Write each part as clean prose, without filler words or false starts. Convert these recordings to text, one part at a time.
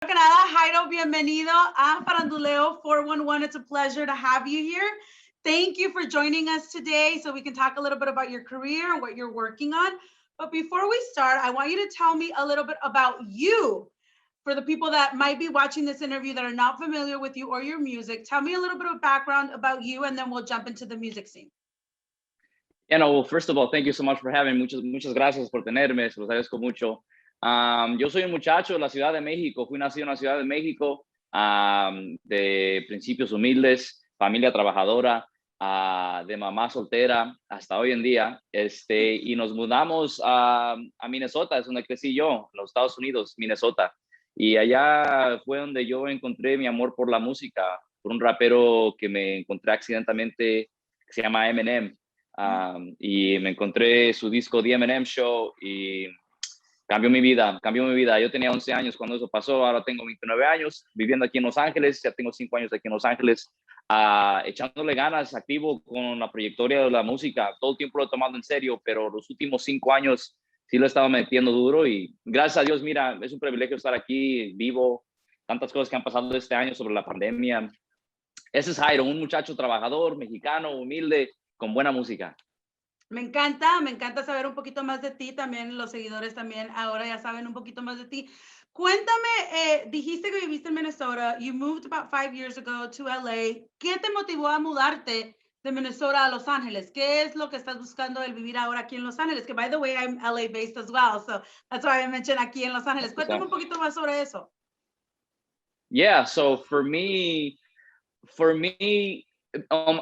Que nada, Jairo, bienvenido a Faranduleo 411. It's a pleasure to have you here. Thank you for joining us today so we can talk a little bit about your career and what you're working on. But before we start, I want you to tell me a little bit about you. For the people that might be watching this interview that are not familiar with you or your music, tell me a little bit of background about you, and then we'll jump into the music scene. Well, first of all, thank you so much for having me. Muchas gracias por tenerme, se los agradezco mucho. Yo soy un muchacho de la Ciudad de México, fui nacido en la Ciudad de México, de principios humildes, familia trabajadora, de mamá soltera hasta hoy en día, y nos mudamos a Minnesota, es donde crecí yo, en los Estados Unidos, Minnesota. Y allá fue donde yo encontré mi amor por la música, por un rapero que me encontré accidentalmente, que se llama Eminem. Y me encontré su disco The Eminem Show y cambió mi vida. Yo tenía 11 años cuando eso pasó, ahora tengo 29 años viviendo aquí en Los Ángeles, ya tengo 5 años aquí en Los Ángeles, echándole ganas, activo con la trayectoria de la música. Todo el tiempo lo he tomado en serio, pero los últimos 5 años sí lo he estado metiendo duro y gracias a Dios, mira, es un privilegio estar aquí vivo, tantas cosas que han pasado este año sobre la pandemia. Ese es Jairo, un muchacho trabajador, mexicano, humilde, con buena música. Me encanta saber un poquito más de ti, también los seguidores también ahora ya saben un poquito más de ti. Cuéntame, dijiste que viviste en Minnesota, you moved about 5 years ago to LA. ¿Qué te motivó a mudarte de Minnesota a Los Ángeles? ¿Qué es lo que estás buscando el vivir ahora aquí en Los Ángeles? Que by the way, I'm LA based as well, so that's why I mentioned aquí en Los Ángeles. Cuéntame un poquito más sobre eso. Yeah, so for me,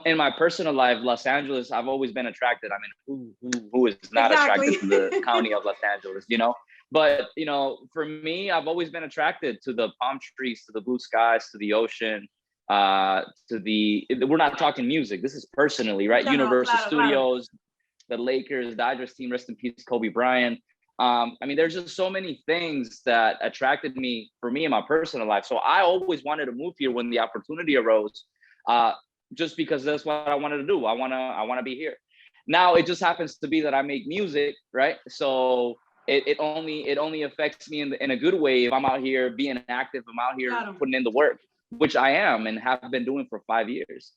in my personal life, Los Angeles, I've always been attracted. I mean, who is not Exactly. attracted to the county of Los Angeles, you know? But, you know, for me, I've always been attracted to the palm trees, to the blue skies, to the ocean, we're not talking music. This is personally, right? General, Universal claro, Studios, the Lakers, Dodgers team, rest in peace, Kobe Bryant. I mean, there's just so many things that attracted me for me in my personal life. So I always wanted to move here when the opportunity arose. Just because that's what I wanted to do. I wanna be here. Now it just happens to be that I make music, right? So it only affects me in a good way if I'm out here being active, I'm out here putting in the work, which I am and have been doing for 5 years.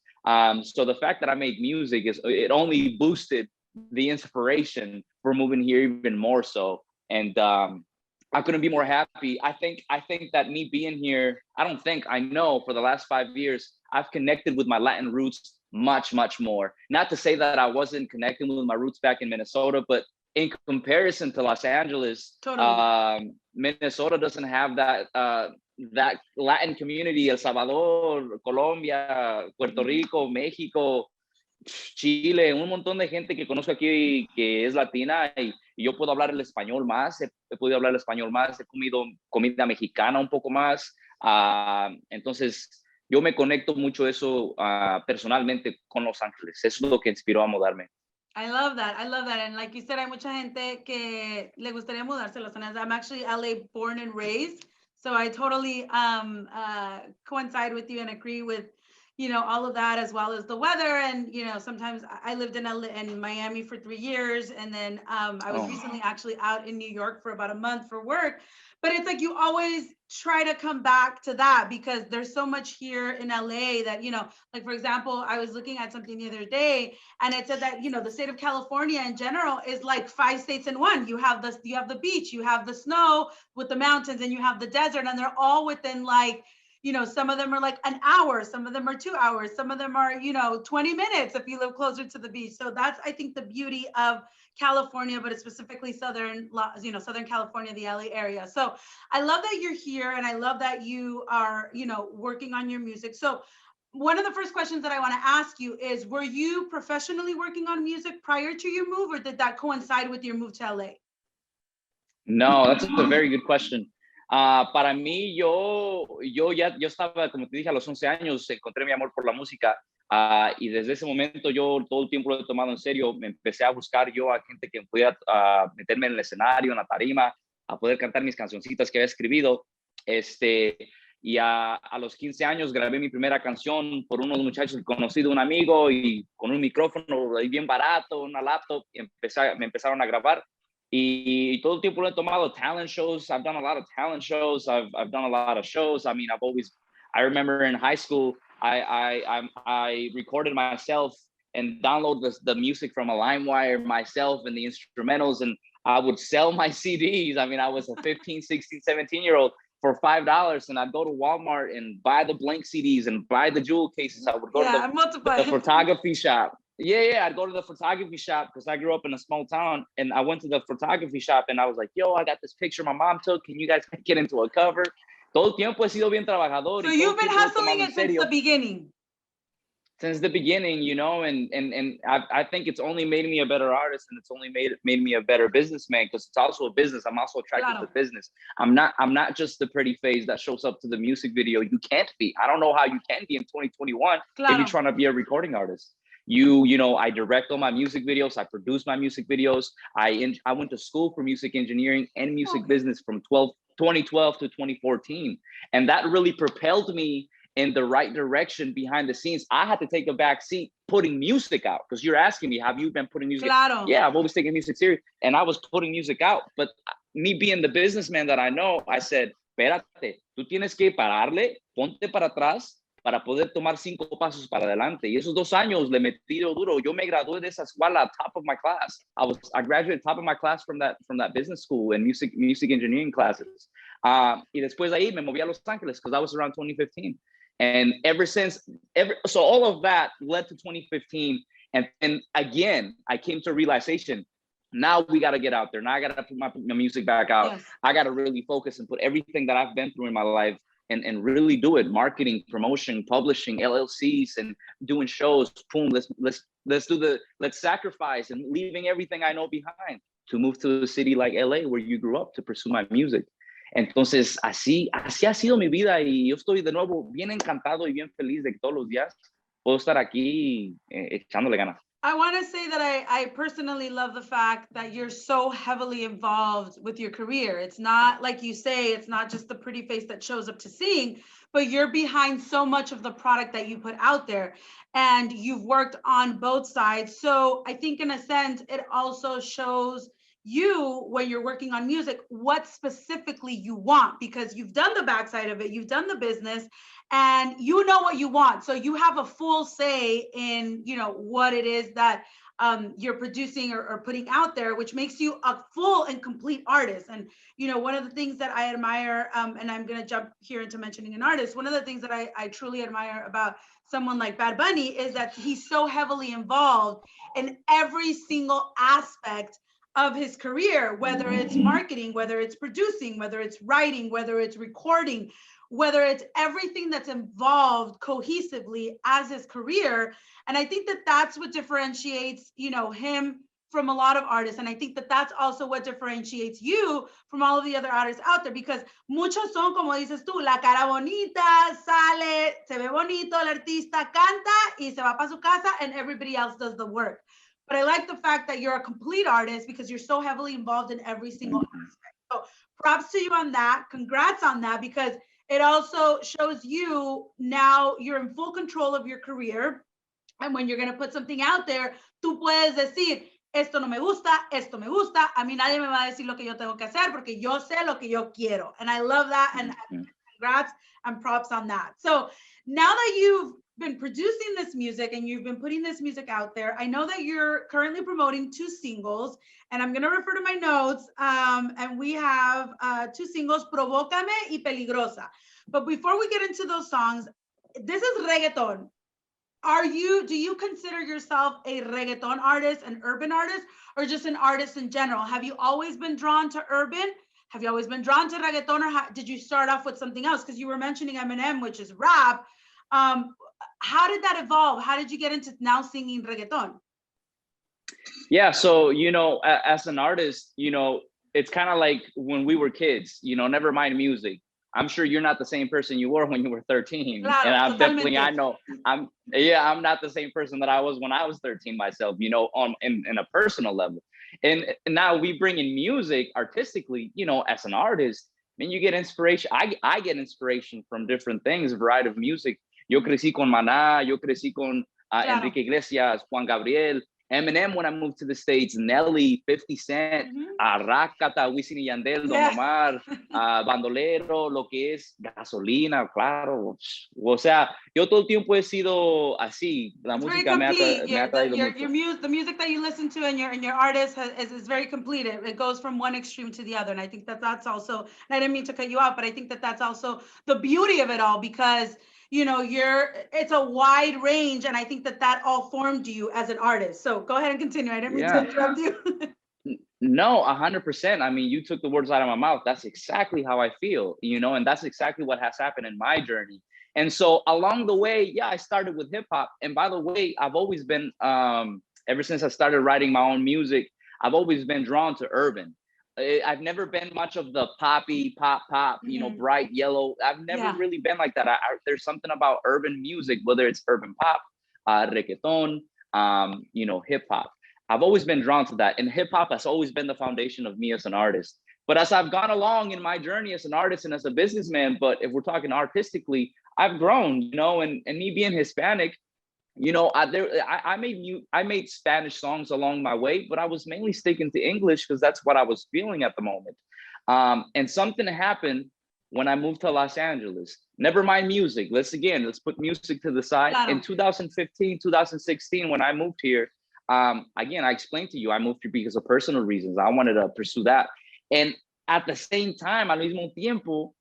So the fact that I make music it only boosted the inspiration for moving here even more so. And I couldn't be more happy. I think that me being here, I know for the last 5 years, I've connected with my Latin roots much, much more. Not to say that I wasn't connecting with my roots back in Minnesota, but in comparison to Los Angeles, totally. Minnesota doesn't have that Latin community. El Salvador, Colombia, Puerto Rico, México, Chile, un montón de gente que conozco aquí que es latina y yo puedo hablar el español más, he podido hablar el español más, he comido comida mexicana un poco más, entonces yo me conecto mucho eso personalmente con Los Ángeles, eso es lo que inspiró a mudarme. I love that. And like you said, hay mucha gente que le gustaría mudarse a Los Ángeles. I'm actually LA born and raised, so I totally coincide with you and agree with all of that, as well as the weather. And sometimes I lived in Miami for 3 years, and then I was recently actually out in New York for about a month for work. But it's like you always try to come back to that because there's so much here in LA that, like for example, I was looking at something the other day and it said that, the state of California in general is like 5 states in one. You have the beach, you have the snow with the mountains, and you have the desert, and they're all within like, some of them are like an hour, some of them are 2 hours, some of them are, 20 minutes if you live closer to the beach. So that's, I think, the beauty of California, but it's specifically Southern California, the LA area. So I love that you're here, and I love that you are, working on your music. So one of the first questions that I want to ask you is, were you professionally working on music prior to your move, or did that coincide with your move to LA? No, that's a very good question. Para mí, yo estaba, como te dije, a los 11 años, encontré mi amor por la música y desde ese momento yo todo el tiempo lo he tomado en serio. Me empecé a buscar yo a gente que pudiera meterme en el escenario, en la tarima, a poder cantar mis cancioncitas que había escribido. Y a los 15 años grabé mi primera canción por unos muchachos que conocí de un amigo y con un micrófono ahí bien barato, una laptop, y me empezaron a grabar. Y todo el tiempo lo he tomado. Talent shows. I've done a lot of talent shows. I've done a lot of shows. I mean, I remember in high school, I recorded myself and download the music from a LimeWire myself and the instrumentals, and I would sell my CDs. I mean, I was a 15, 16, 17-year-old for $5, and I'd go to Walmart and buy the blank CDs and buy the jewel cases. I would go to the photography shop. Yeah, I'd go to the photography shop because I grew up in a small town, and I went to the photography shop and I was like, yo, I got this picture my mom took. Can you guys get into a cover? Todo el tiempo he sido bien trabajador. So you've been hustling it since the beginning. Since the beginning, you know, and I think it's only made me a better artist, and it's only made me a better businessman, because it's also a business. I'm also attracted to business. I'm not just the pretty face that shows up to the music video. You can't be. I don't know how you can be in 2021 if you're trying to be a recording artist. You know, I direct all my music videos. I produce my music videos. I went to school for music engineering and music business from 2012 to 2014. And that really propelled me in the right direction behind the scenes. I had to take a back seat putting music out, because you're asking me, have you been putting music? Yeah, I've always taken music serious, and I was putting music out. But me being the businessman that I know, I said, espérate, tú tienes que pararle, ponte para atrás para poder tomar 5 pasos para adelante. Y esos 2 años le metí duro. Yo me gradué de esa escuela top of my class. I graduated top of my class from that business school and music engineering classes. Y después de ahí me moví a Los Angeles because that was around 2015. And so all of that led to 2015. And again, I came to a realization, now we got to get out there. Now I got to put my music back out. Yes. I got to really focus and put everything that I've been through in my life and really do it. Marketing, promotion, publishing, LLCs, and doing shows. Boom, let's sacrifice and leaving everything I know behind to move to a city like LA, where you grew up, to pursue my music. Entonces, así ha sido mi vida, y yo estoy de nuevo bien encantado y bien feliz de que todos los días puedo estar aquí echándole ganas. I want to say that I personally love the fact that you're so heavily involved with your career. It's not, like you say, it's not just the pretty face that shows up to sing, but you're behind so much of the product that you put out there, and you've worked on both sides. So I think in a sense, it also shows you, when you're working on music, what specifically you want, because you've done the backside of it, you've done the business, and you know what you want. So you have a full say in, you know, what it is that you're producing or putting out there, which makes you a full and complete artist. And, you know, one of the things that I admire, and I'm going to jump here into mentioning an artist, one of the things that I truly admire about someone like Bad Bunny is that he's so heavily involved in every single aspect of his career, whether it's marketing, whether it's producing, whether it's writing, whether it's recording, whether it's everything that's involved cohesively as his career. And I think that that's what differentiates, you know, him from a lot of artists. And I think that that's also what differentiates you from all of the other artists out there, because muchos son, como dices tú, la cara bonita, sale, se ve bonito, el artista canta y se va para su casa, and everybody else does the work. But I like the fact that you're a complete artist because you're so heavily involved in every single aspect. So props to you on that. Congrats on that, because it also shows you now you're in full control of your career. And when you're going to put something out there, tú puedes decir, esto no me gusta, esto me gusta. A mí nadie me va a decir lo que yo tengo que hacer porque yo sé lo que yo quiero. And I love that. And congrats and props on that. So now that you've been producing this music and you've been putting this music out there, I know that you're currently promoting 2 singles, and I'm going to refer to my notes, and we have 2 singles, Provócame y Peligrosa. But before we get into those songs, this is reggaeton. Do you consider yourself a reggaeton artist, an urban artist, or just an artist in general? Have you always been drawn to urban? Have you always been drawn to reggaeton, or did you start off with something else? Because you were mentioning Eminem, which is rap. How did that evolve? How did you get into now singing reggaeton? Yeah, so, you know, as an artist, you know, it's kind of like when we were kids, you know, never mind music. I'm sure you're not the same person you were when you were 13. Claro, and I'm not the same person that I was when I was 13 myself, you know, in a personal level. And now we bring in music artistically, you know, as an artist, I mean, you get inspiration. I get inspiration from different things, a variety of music. Yo crecí con Maná, yo crecí con Enrique Iglesias, Juan Gabriel, Eminem when I moved to the States, Nelly, 50 Cent, Rakata, Wisin y Yandel, Don Omar, Bandolero, lo que es gasolina, claro. O sea, yo todo el tiempo he sido así. La it's música me ha traído mucho. The music that you listen to and your artist is very complete. It goes from one extreme to the other. And I think that that's also, and I didn't mean to cut you off, but I think that that's also the beauty of it all, because you know, it's a wide range, and I think that that all formed you as an artist. So go ahead and continue. I didn't mean to interrupt you. No, 100%. I mean, you took the words out of my mouth. That's exactly how I feel, you know, and that's exactly what has happened in my journey. And so along the way, yeah, I started with hip hop. And by the way, I've always been, ever since I started writing my own music, I've always been drawn to urban. I've never been much of the poppy pop, you know, bright yellow. I've never really been like that. There's something about urban music, whether it's urban pop, reggaeton, you know, hip hop. I've always been drawn to that. And hip hop has always been the foundation of me as an artist. But as I've gone along in my journey as an artist and as a businessman, but if we're talking artistically, I've grown, you know, and me being Hispanic, you know, I made Spanish songs along my way, but I was mainly sticking to English because that's what I was feeling at the moment. And something happened when I moved to Los Angeles. Never mind music. Let's put music to the side. Claro. In 2015, 2016, when I moved here, again, I explained to you, I moved here because of personal reasons. I wanted to pursue that. And at the same time, al mismo tiempo,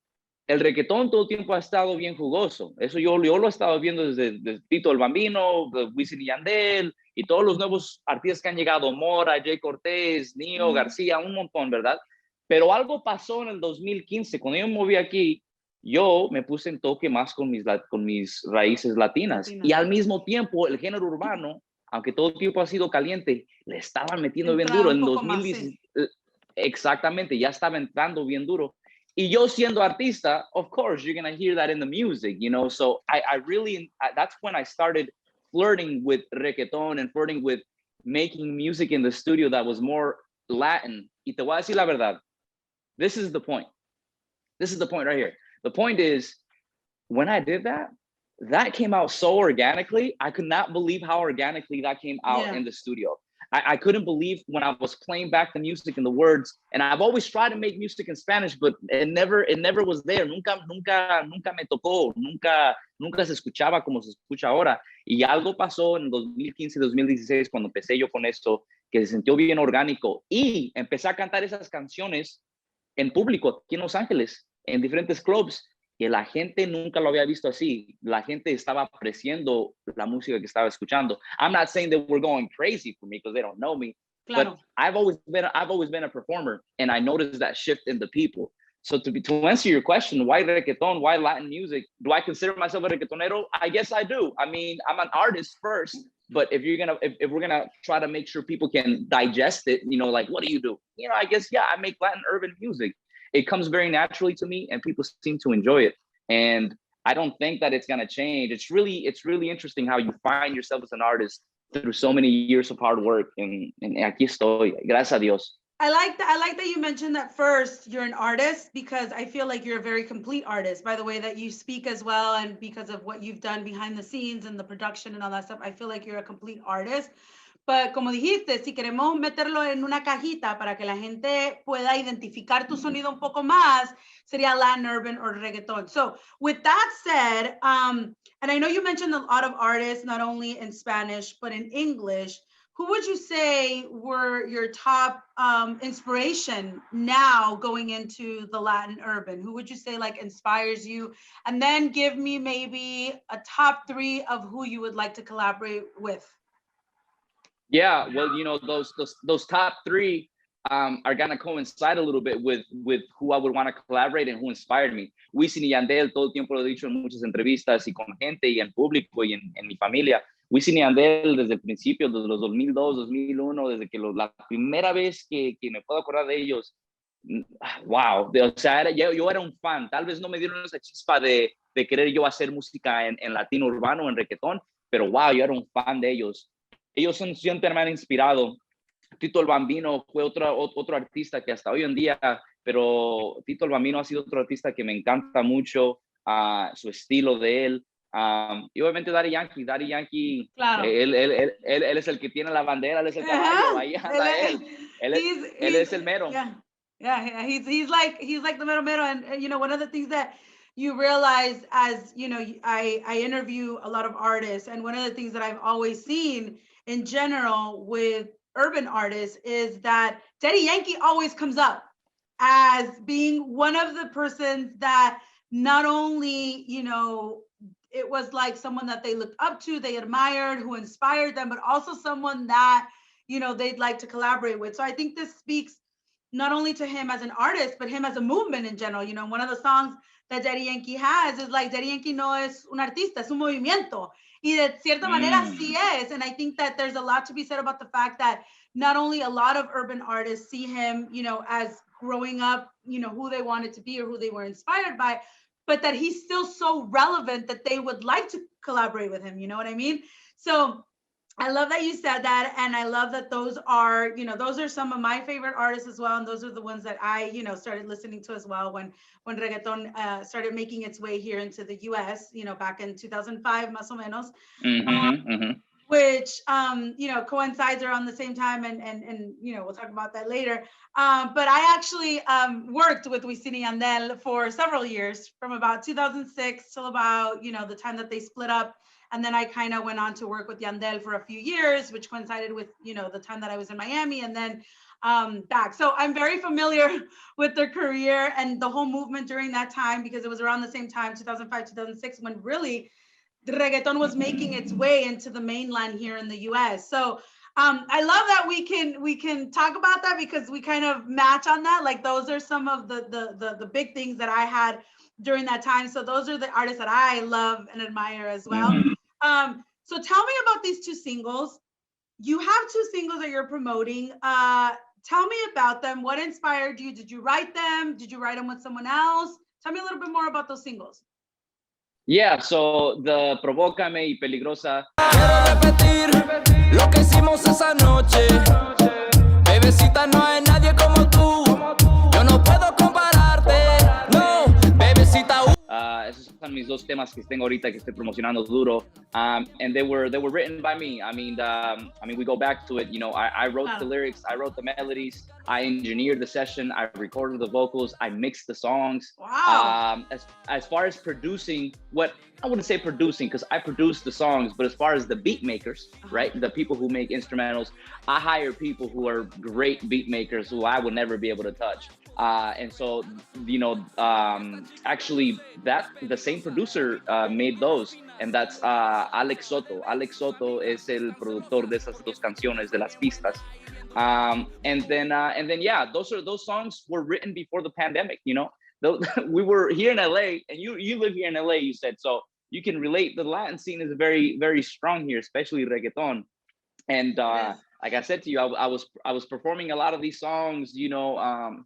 el reggaetón todo el tiempo ha estado bien jugoso. Eso yo lo he estado viendo desde Tito el Bambino, Wisin y Yandel, y todos los nuevos artistas que han llegado, Mora, Jay Cortés, Nio, García, un montón, ¿verdad? Pero algo pasó en el 2015, cuando yo me moví aquí, yo me puse en toque más con mis raíces latinas. Y al mismo tiempo, el género urbano, aunque todo el tiempo ha sido caliente, le estaban metiendo bien duro. En 2016, exactamente, ya estaba entrando bien duro. Y yo siendo artista, of course, you're going to hear that in the music, you know? So that's when I started flirting with reggaeton and flirting with making music in the studio that was more Latin. Y te voy a decir la verdad. This is the point. This is the point right here. The point is, when I did that, that came out so organically. I could not believe how organically that came out in the studio. I couldn't believe when I was playing back the music and the words. And I've always tried to make music in Spanish, but it never was there. Nunca me tocó. Nunca se escuchaba como se escucha ahora. Y algo pasó en 2015, 2016, cuando empecé yo con esto, que se sintió bien orgánico. Y empecé a cantar esas canciones en público, aquí en Los Ángeles, en diferentes clubs. Que la gente nunca lo había visto así. La gente estaba apreciando la música que estaba escuchando. I'm not saying that we're going crazy for me because they don't know me, claro. But I've always been a performer, and I noticed that shift in the people. So to answer your question, why reggaeton? Why Latin music? Do I consider myself a reggaetonero? I guess I do. I mean, I'm an artist first, but if we're gonna try to make sure people can digest it, you know, like, what do? You know, I guess, yeah, I make Latin urban music. It comes very naturally to me, and people seem to enjoy it. And I don't think that it's going to change. It's really interesting how you find yourself as an artist through so many years of hard work. And aquí estoy. Gracias a Dios. I like that you mentioned that first you're an artist, because I feel like you're a very complete artist by the way that you speak as well, and because of what you've done behind the scenes and the production and all that stuff. I feel like you're a complete artist. But como dijiste, si queremos meterlo en una cajita para que la gente pueda identificar tu sonido un poco más, sería Latin, urban, or reggaeton. So with that said, and I know you mentioned a lot of artists, not only in Spanish, but in English. Who would you say were your top inspiration now going into the Latin urban? Who would you say like inspires you? And then give me maybe a top 3 of who you would like to collaborate with. Yeah, well, you know, those top 3 are gonna coincide a little bit with who I would want to collaborate and who inspired me. Wisin y Yandel, todo el tiempo lo he dicho en muchas entrevistas y con gente y en público y en mi familia. Wisin y Yandel desde el principio, desde los 2002, 2001, desde que la primera vez que me puedo acordar de ellos, wow, o sea, yo era un fan. Tal vez no me dieron esa chispa de querer yo hacer música en latino urbano, en reggaetón, pero wow, yo era un fan de ellos. Ellos siempre me han inspirado. Tito el Bambino fue otro artista que hasta hoy en día, pero Tito el Bambino ha sido otro artista que me encanta mucho, su estilo de él. Y obviamente Daddy Yankee, Claro. él es el que tiene la bandera, él es el caballo, ahí anda él. Él es el mero. Yeah, he's like the mero, and you know, one of the things that you realize as you know, I interview a lot of artists, and one of the things that I've always seen in general with urban artists is that Daddy Yankee always comes up as being one of the persons that not only, you know, it was like someone that they looked up to, they admired, who inspired them, but also someone that, you know, they'd like to collaborate with. So I think this speaks not only to him as an artist, but him as a movement in general. You know, one of the songs that Daddy Yankee has is like, Daddy Yankee no es un artista, es un movimiento. Y de cierta manera sí es. And I think that there's a lot to be said about the fact that not only a lot of urban artists see him, you know, as growing up, you know, who they wanted to be or who they were inspired by, but that he's still so relevant that they would like to collaborate with him. You know what I mean? So I love that you said that. And I love that those are, you know, those are some of my favorite artists as well. And those are the ones that I, you know, started listening to as well when reggaeton started making its way here into the US, you know, back in 2005, más o menos. Which, you know, coincides around the same time. And you know, we'll talk about that later. But I actually worked with Wisin y Yandel for several years, from about 2006 till about, you know, the time that they split up. And then I kind of went on to work with Yandel for a few years, which coincided with, you know, the time that I was in Miami, and then back. So I'm very familiar with their career and the whole movement during that time, because it was around the same time, 2005, 2006, when really the reggaeton was making its way into the mainland here in the US. So I love that we can talk about that, because we kind of match on that. Like, those are some of the big things that I had during that time. So those are the artists that I love and admire as well. So tell me about these two singles. You have two singles that you're promoting. Tell me about them. What inspired you? Did you write them? Did you write them with someone else? Tell me a little bit more about those singles. Yeah, so the Provócame y Peligrosa. Quiero repetir lo que hicimos esa noche. Bebecita, no hay nadie como tú. Yo no puedo compararte. No, bebecita. Esos son mis dos temas que tengo ahorita que estoy promocionando duro. And they were written by me. I mean, we go back to it. You know, I wrote the lyrics, I wrote the melodies, I engineered the session, I recorded the vocals, I mixed the songs. Wow. As far as producing, what I wouldn't say producing, because I produced the songs, but as far as the beat makers, right, the people who make instrumentals, I hire people who are great beat makers who I would never be able to touch. And so, you know, actually the same producer made those, and that's Alex Soto. Alex Soto es el productor de esas dos canciones, de las pistas. And then yeah, those songs were written before the pandemic. You know, we were here in LA, and you live here in LA. You said so. You can relate. The Latin scene is very, very strong here, especially reggaeton. And like I said to you, I was performing a lot of these songs, you know,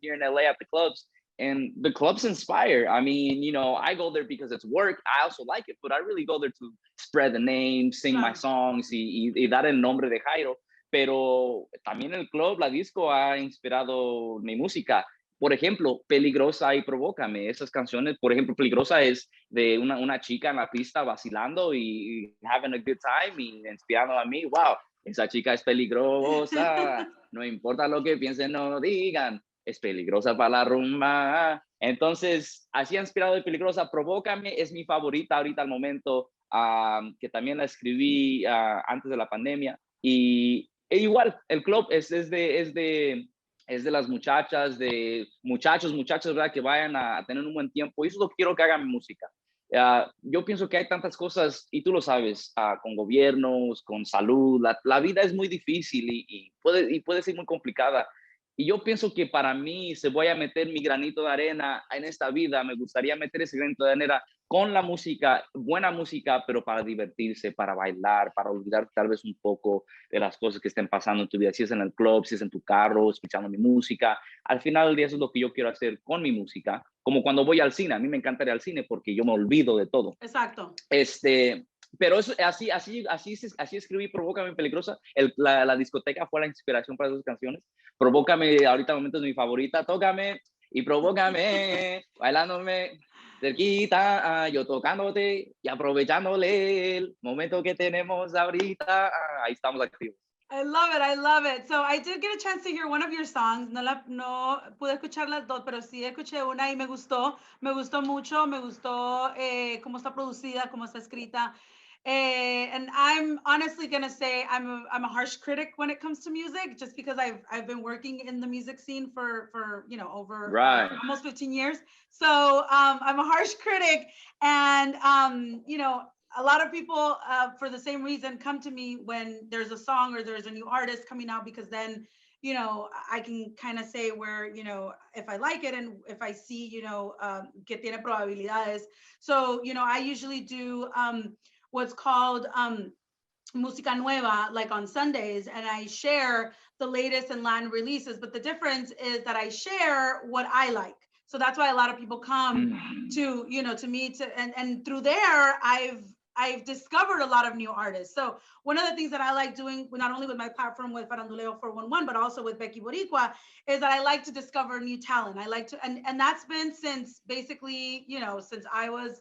here in LA at the clubs, and the clubs inspire. I mean, you know, I go there because it's work. I also like it, but I really go there to spread the name, sing my songs y dar el nombre de Jairo. Pero también el club, la disco ha inspirado mi música. Por ejemplo, Peligrosa y Provócame. Esas canciones, por ejemplo, Peligrosa es de una chica en la pista vacilando y having a good time y inspirando a mí. Wow, esa chica es peligrosa. No importa lo que piensen, no digan. Es peligrosa para la rumba. Entonces, así ha inspirado de Peligrosa. Provócame es mi favorita ahorita al momento, que también la escribí antes de la pandemia. Y igual, el club es de las muchachas, de muchachas, ¿verdad? Que vayan a tener un buen tiempo. Y eso es lo que quiero que haga mi música. Yo pienso que hay tantas cosas, y tú lo sabes, con gobiernos, con salud. La vida es muy difícil y puede ser muy complicada. Y yo pienso que para mí, si voy a meter mi granito de arena en esta vida, me gustaría meter ese granito de arena con la música, buena música, pero para divertirse, para bailar, para olvidar tal vez un poco de las cosas que estén pasando en tu vida, si es en el club, si es en tu carro, escuchando mi música. Al final del día eso es lo que yo quiero hacer con mi música, como cuando voy al cine. A mí me encanta ir al cine porque yo me olvido de todo. Exacto. Pero eso, así escribí Provócame Peligrosa. La discoteca fue la inspiración para esas canciones. Provócame, ahorita al momento es mi favorita. Tócame y provócame, bailándome. cerquita, yo tocándote y aprovechándole el momento que tenemos ahorita. Ahí estamos activos. I love it. I love it. So I did get a chance to hear one of your songs. No pude escuchar las dos, pero sí escuché una y me gustó. Me gustó mucho. Me gustó cómo está producida, cómo está escrita. And I'm honestly gonna say I'm a harsh critic when it comes to music, just because I've been working in the music scene for over Right. almost 15 years. So I'm a harsh critic, and a lot of people, for the same reason, come to me when there's a song or there's a new artist coming out, because then, I can kind of say where, if I like it and if I see, que tiene probabilidades. So, I usually do what's called música nueva, like on Sundays, and I share the latest in Latin releases. But the difference is that I share what I like. So that's why a lot of people come to, to me and through there, I've discovered a lot of new artists. So one of the things that I like doing, not only with my platform with Faranduleo 411, but also with Becky Boricua, is that I like to discover new talent. I like to, and that's been since basically, since I was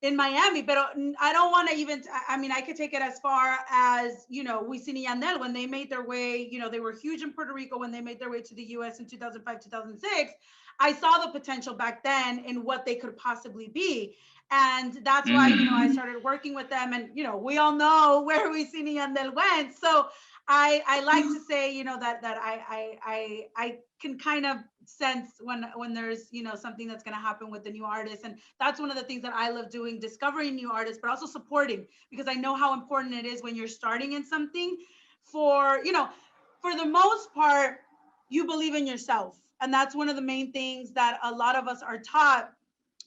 in Miami, but I don't want to even, I mean, I could take it as far as, Wisin y Yandel, when they made their way, they were huge in Puerto Rico when they made their way to the US in 2005, 2006. I saw the potential back then in what they could possibly be. And that's why, I started working with them, and, we all know where Wisin y Yandel went. So I like to say, that I can kind of sense when there's, something that's going to happen with the new artists. And that's one of the things that I love doing, discovering new artists, but also supporting, because I know how important it is when you're starting in something. For the most part, you believe in yourself. And that's one of the main things that a lot of us are taught,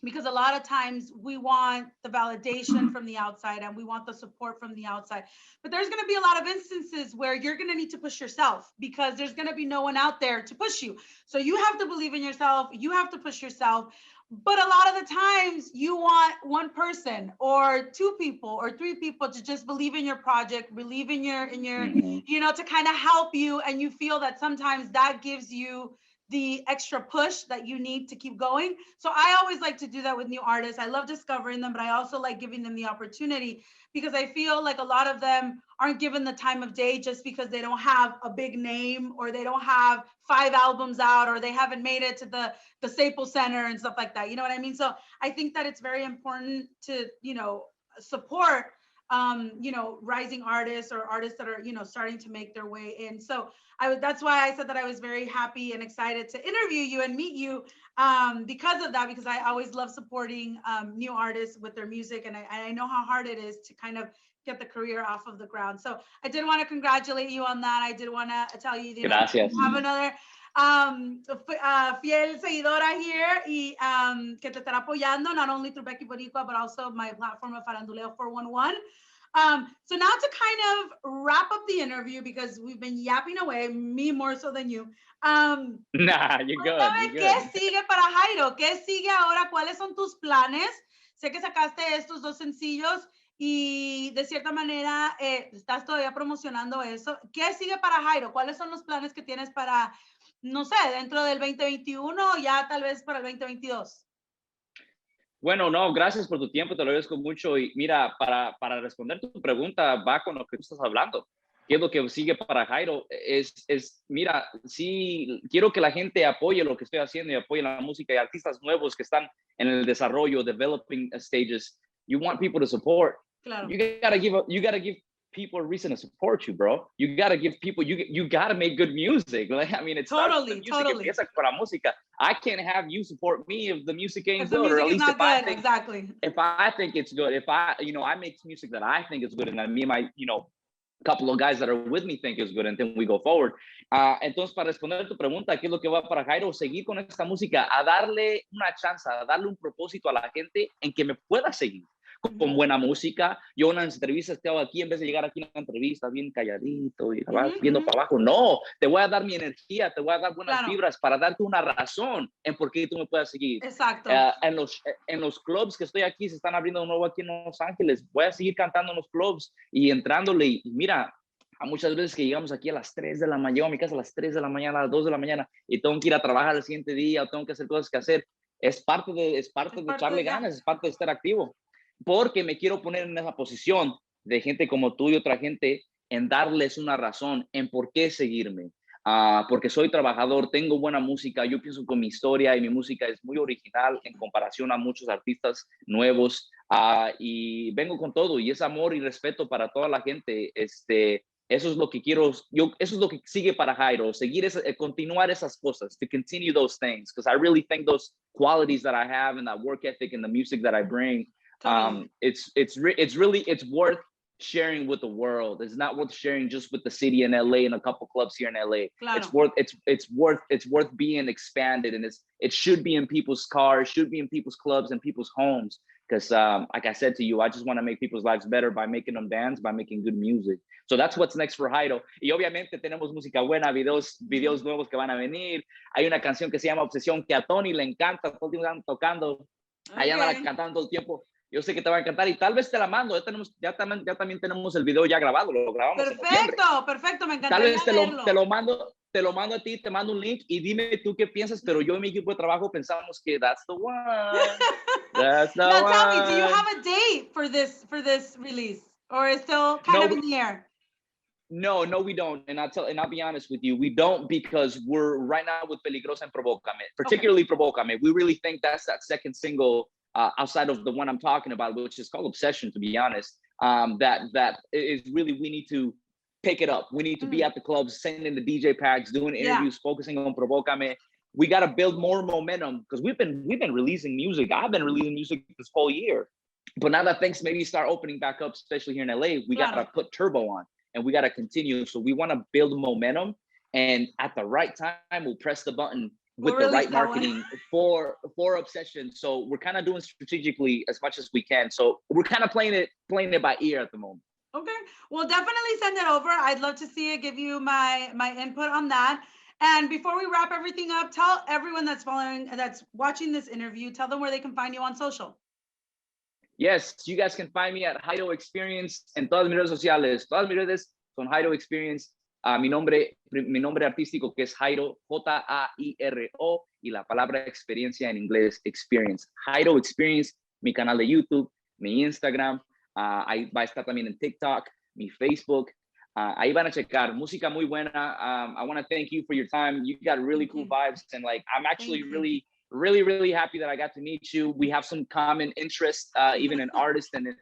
because a lot of times we want the validation from the outside and we want the support from the outside. But there's going to be a lot of instances where you're going to need to push yourself, because there's going to be no one out there to push you. So you have to believe in yourself. You have to push yourself. But a lot of the times you want one person or two people or three people to just believe in your project, believe in your, to kind of help you. And you feel that sometimes that gives you the extra push that you need to keep going. So I always like to do that with new artists. I love discovering them, but I also like giving them the opportunity, because I feel like a lot of them aren't given the time of day just because they don't have a big name, or they don't have 5 albums out, or they haven't made it to the Staples Center and stuff like that. You know what I mean? So I think that it's very important to, support rising artists or artists that are, starting to make their way in. So that's why I said that I was very happy and excited to interview you and meet you, because of that, because I always love supporting new artists with their music. And I know how hard it is to kind of get the career off of the ground. So I did want to congratulate you on that. I did want to tell you, Gracias. You have another fiel seguidora here, y que te estará apoyando, not only through Becky Boricua, but also my platform of Faranduleo 411. So now to kind of wrap up the interview, because we've been yapping away, me more so than you. Nah, you're good. ¿Qué sigue para Jairo? ¿Qué sigue ahora? ¿Cuáles son tus planes? Sé que sacaste estos 2 sencillos y de cierta manera estás todavía promocionando eso. ¿Qué sigue para Jairo? ¿Cuáles son los planes que tienes para, no sé, dentro del 2021 o ya tal vez para el 2022? Bueno, no, gracias por tu tiempo, te lo agradezco mucho. Y mira, para responder tu pregunta, va con lo que tú estás hablando. ¿Qué es lo que sigue para Jairo? Mira, sí, quiero que la gente apoye lo que estoy haciendo y apoye la música, y artistas nuevos que están en el desarrollo, developing stages. You want people to support. Claro. You gotta give people a reason to support you, bro. You gotta give people, you gotta make good music. Like, I mean, it's totally. Empieza con la música. I can't have you support me if the music ain't good, or at least if I think it's good. If I make music that I think is good, and me and my, couple of guys that are with me think is good, and then we go forward. Entonces, para responder tu pregunta, ¿qué es lo que va para Jairo? Seguir con esta música, a darle una chance, a darle un propósito a la gente en que me pueda seguir. Con buena música. Yo en las entrevistas te hago aquí, en vez de llegar aquí a una entrevista bien calladito y viendo para abajo, no, te voy a dar mi energía, te voy a dar buenas vibras para darte una razón en por qué tú me puedas seguir. Exacto. En los clubs que estoy aquí, se están abriendo de nuevo aquí en Los Ángeles, voy a seguir cantando en los clubs y entrándole, y mira, a muchas veces que llegamos aquí a las 3 de la mañana, llego a mi casa a las 3 de la mañana, a las 2 de la mañana, y tengo que ir a trabajar el siguiente día, o tengo que hacer cosas que hacer. es parte de echarle ganas, es parte de estar activo, porque me quiero poner en esa posición de gente como tú y otra gente en darles una razón en por qué seguirme. Porque soy trabajador, tengo buena música, yo pienso con mi historia y mi música es muy original en comparación a muchos artistas nuevos, y vengo con todo y es amor y respeto para toda la gente. Eso es lo que quiero, eso es lo que sigue para Jairo, seguir continuar esas cosas, to continue those things, because I really think those qualities that I have and that work ethic and the music that I bring, it's worth sharing with the world. It's not worth sharing just with the city in LA and a couple clubs here in LA. Claro. It's worth being expanded, and it should be in people's cars, should be in people's clubs and people's homes. Because like I said to you, I just want to make people's lives better by making them dance, by making good music. So that's what's next for Jairo. Y obviamente tenemos música buena, videos nuevos que van a venir. Hay una canción que se llama Obsesión que a Tony le encanta, todo el tiempo están tocando. Ahí anda cantando todo el tiempo. Yo sé que te va a encantar y tal vez te la mando. Ya también tenemos el video ya grabado, lo grabamos. Perfecto, me encantaría tal vez verlo. te lo mando a ti, te mando un link y dime tú qué piensas, pero yo y mi equipo de trabajo pensamos que that's the one. That's the now one. tell me, do you have a date for this release, or is still kind of in the air? No, we don't. And I'll be honest with you, we don't, because we're right now with Peligrosa and Provócame, particularly Provócame. We really think that's that second single, outside of the one I'm talking about, which is called Obsession, to be honest. That is really, we need to pick it up. We need to be at the clubs, sending the DJ packs, doing interviews, focusing on Provócame. We got to build more momentum, because we've been releasing music. I've been releasing music this whole year, but now that things maybe start opening back up, especially here in LA, we got to put turbo on and we got to continue. So we want to build momentum, and at the right time, we'll press the button with the right marketing for Obsession. So we're kind of doing strategically as much as we can. So we're kind of playing it by ear at the moment. Okay, well, definitely send it over. I'd love to see it, give you my input on that. And before we wrap everything up, tell everyone that's watching this interview, tell them where they can find you on social. Yes, you guys can find me at Jairo Experience en todas mis redes sociales. Todas mis redes son Jairo Experience. Mi nombre artístico, que es Jairo, Jairo, y la palabra experiencia en inglés, experience. Jairo Experience, mi canal de YouTube, mi Instagram, ahí va a estar también en TikTok, mi Facebook. Ahí van a checar música muy buena. I want to thank you for your time. You got really cool vibes, and like I'm actually really happy that I got to meet you. We have some common interests, even in artists and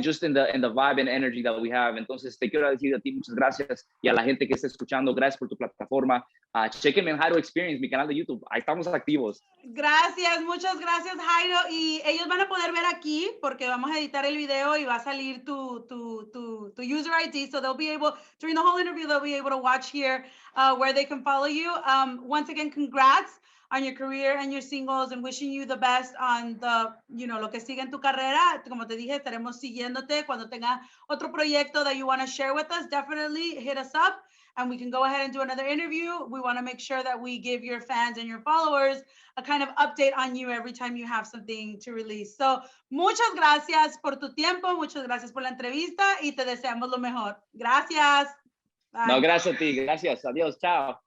just in the vibe and energy that we have. Entonces te quiero decir a ti muchas gracias, y a la gente que está escuchando, gracias por tu plataforma. Chequenme en Jairo Experience, mi canal de YouTube. Ahí estamos activos. Gracias, muchas gracias, Jairo. Y ellos van a poder ver aquí, porque vamos a editar el video y va a salir tu user ID. So they'll be able, during the whole interview, they'll be able to watch here where they can follow you. Once again, congrats on your career and your singles, and wishing you the best on the, lo que sigue en tu carrera. Como te dije, estaremos siguiéndote. Cuando tenga otro proyecto that you want to share with us, definitely hit us up and we can go ahead and do another interview. We want to make sure that we give your fans and your followers a kind of update on you every time you have something to release. So, muchas gracias por tu tiempo, muchas gracias por la entrevista y te deseamos lo mejor. Gracias. Bye. No, gracias a ti. Gracias. Adiós. Chao.